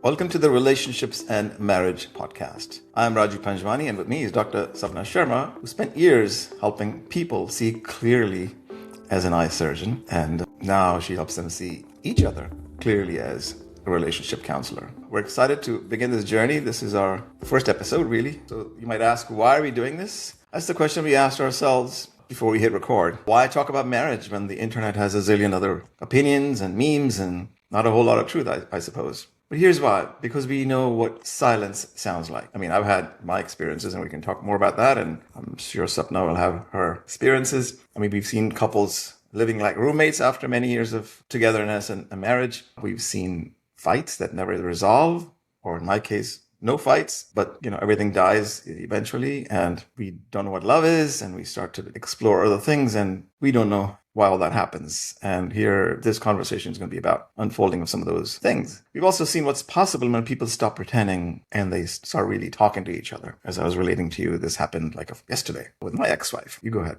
Welcome to the Relationships and Marriage Podcast. I'm Raju Panjwani, and with me is Dr. Sapna Sharma, who spent years helping people see clearly as an eye surgeon, and now she helps them see each other clearly as a relationship counselor. We're excited to begin this journey. This is our first episode, really. So you might ask, why are we doing this? That's the question we asked ourselves before we hit record. Why talk about marriage when the internet has a zillion other opinions and memes and not a whole lot of truth, I suppose. But here's why. Because we know what silence sounds like. I mean, I've had my experiences and we can talk more about that. And I'm sure Sapna will have her experiences. I mean, we've seen couples living like roommates after many years of togetherness and marriage. We've seen fights that never resolve, or in my case, no fights, but everything dies eventually and we don't know what love is and we start to explore other things and we don't know why all that happens. And here, this conversation is going to be about unfolding of some of those things. We've also seen what's possible when people stop pretending and they start really talking to each other. As I was relating to you, this happened like yesterday with my ex-wife. You go ahead.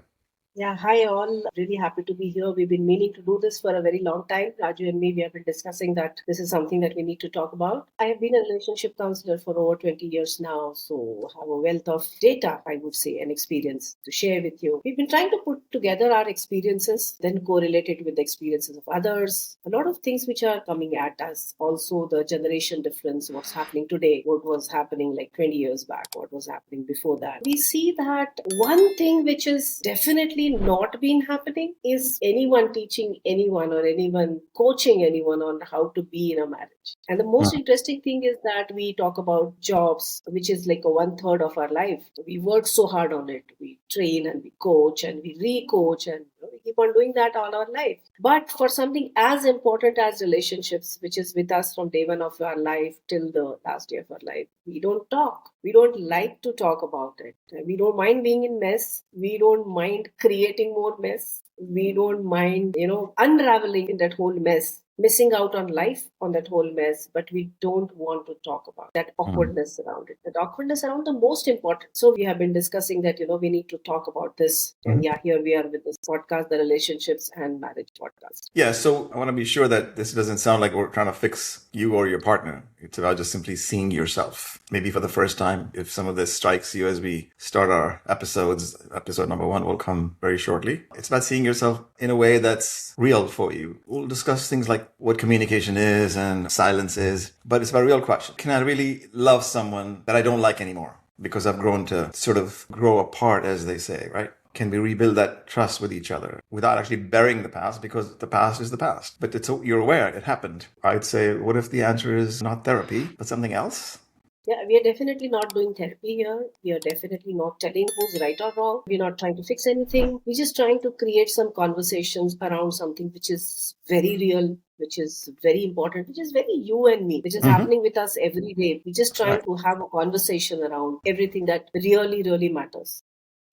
Yeah, hi all. Really happy to be here. We've been meaning to do this for a very long time. Raju and me, we have been discussing that this is something that we need to talk about. I have been a relationship counselor for over 20 years now, so have a wealth of data, I would say, and experience to share with you. We've been trying to put together our experiences, then correlate it with the experiences of others. A lot of things which are coming at us. Also, the generation difference, what's happening today, what was happening like 20 years back, what was happening before that. We see that one thing which is definitely not been happening is anyone teaching anyone or anyone coaching anyone on how to be in a marriage. And the most interesting thing is that we talk about jobs, which is like a 1/3 of our life. We work so hard on it. We train and we coach and we re-coach and we keep on doing that all our life. But for something as important as relationships, which is with us from day one of our life till the last day of our life, we don't talk. We don't like to talk about it. We don't mind being in mess. We don't mind creating more mess. We don't mind, unraveling in that whole mess, missing out on life on that whole mess, but we don't want to talk about that awkwardness around it. That awkwardness around the most important. So we have been discussing that, we need to talk about this. And yeah, here we are with this podcast, the Relationships and Marriage Podcast. Yeah, so I want to be sure that this doesn't sound like we're trying to fix you or your partner. It's about just simply seeing yourself. Maybe for the first time, if some of this strikes you as we start our episodes, episode number 1 will come very shortly. It's about seeing yourself in a way that's real for you. We'll discuss things like what communication is and silence is, but it's about a real question. Can I really love someone that I don't like anymore? Because I've grown to sort of grow apart, as they say, right? Can we rebuild that trust with each other without actually burying the past, because the past is the past? But you're aware it happened. I'd say, what if the answer is not therapy, but something else? Yeah, we are definitely not doing therapy here. We are definitely not telling who's right or wrong. We're not trying to fix anything. We're just trying to create some conversations around something which is very real, which is very important, which is very you and me, which is happening with us every day. We're just trying to have a conversation around everything that really, really matters.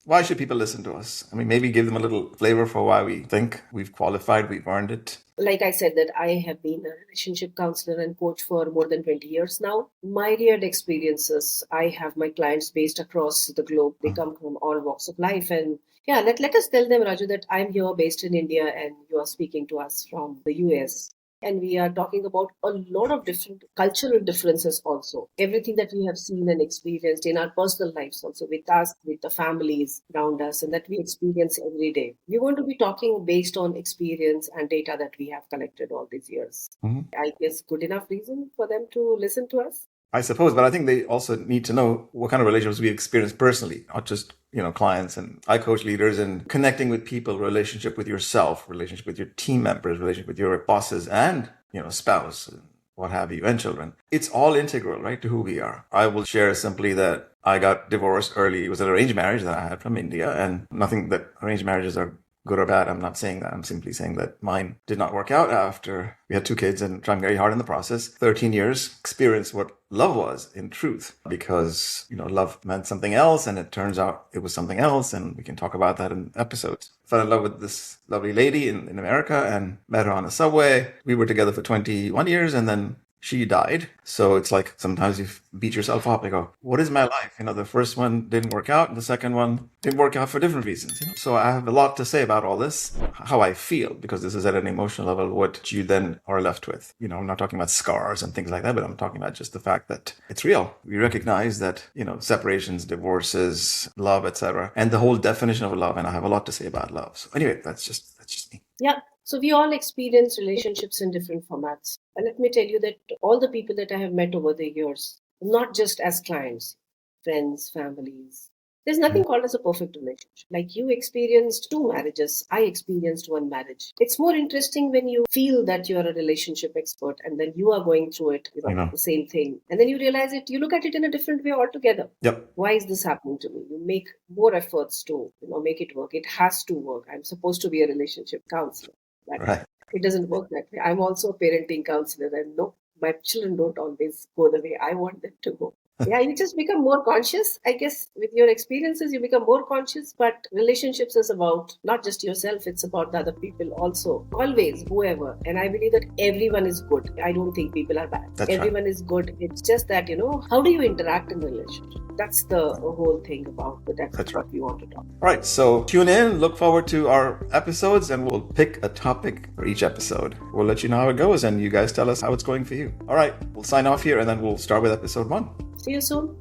Why should people listen to us? I mean, maybe give them a little flavor for why we think we've qualified, we've earned it. Like I said, that I have been a relationship counselor and coach for more than 20 years now. Myriad experiences. I have my clients based across the globe. They come from all walks of life. And yeah, let us tell them, Raju, that I'm here based in India and you are speaking to us from the US. And we are talking about a lot of different cultural differences also. Everything that we have seen and experienced in our personal lives also, with us, with the families around us, and that we experience every day. We're going to be talking based on experience and data that we have collected all these years. I guess good enough reason for them to listen to us. I suppose, but I think they also need to know what kind of relationships we experience personally, not just, clients. And I coach leaders in connecting with people, relationship with yourself, relationship with your team members, relationship with your bosses and, spouse, and what have you, and children. It's all integral, right, to who we are. I will share simply that I got divorced early. It was an arranged marriage that I had from India, and nothing that arranged marriages are good or bad. I'm not saying that. I'm simply saying that mine did not work out after we had 2 kids and trying very hard in the process. 13 years, experienced what love was in truth, because, love meant something else and it turns out it was something else. And we can talk about that in episodes. Fell in love with this lovely lady in America and met her on a subway. We were together for 21 years and then she died. So it's like sometimes you beat yourself up. You go, what is my life? The first one didn't work out, and the second one didn't work out for different reasons. So I have a lot to say about all this, how I feel, because this is at an emotional level, what you then are left with. I'm not talking about scars and things like that, but I'm talking about just the fact that it's real. We recognize that, separations, divorces, love, etc., and the whole definition of love. And I have a lot to say about love. So anyway, that's just me. Yeah. So we all experience relationships in different formats. And let me tell you that all the people that I have met over the years, not just as clients, friends, families, there's nothing called as a perfect relationship. Like you experienced 2 marriages, I experienced 1 marriage. It's more interesting when you feel that you're a relationship expert and then you are going through it, the same thing. And then you realize it, you look at it in a different way altogether. Yep. Why is this happening to me? You make more efforts to, make it work. It has to work. I'm supposed to be a relationship counselor. But Right. It doesn't work that way. I'm also a parenting counselor, and no, my children don't always go the way I want them to go. Yeah, you just become more conscious. I guess with your experiences, you become more conscious. But relationships is about not just yourself, it's about the other people also. Always, whoever. And I believe that everyone is good. I don't think people are bad. That's everyone is good. It's just that, how do you interact in a relationship? That's the whole thing about it. That's what we want to talk about. All right, so tune in, look forward to our episodes, and we'll pick a topic for each episode. We'll let you know how it goes, and you guys tell us how it's going for you. All right, we'll sign off here, and then we'll start with episode 1. See you soon.